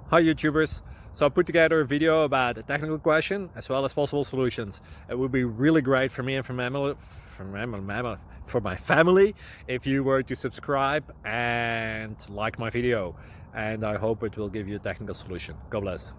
Hi YouTubers! So I put together a video about a technical question as well as possible solutions. It would be really great for me and for my family if you were to subscribe and like my video, and I hope it will give you a technical solution. God bless.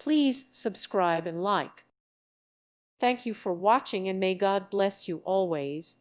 Please subscribe and like. Thank you for watching, and may God bless you always.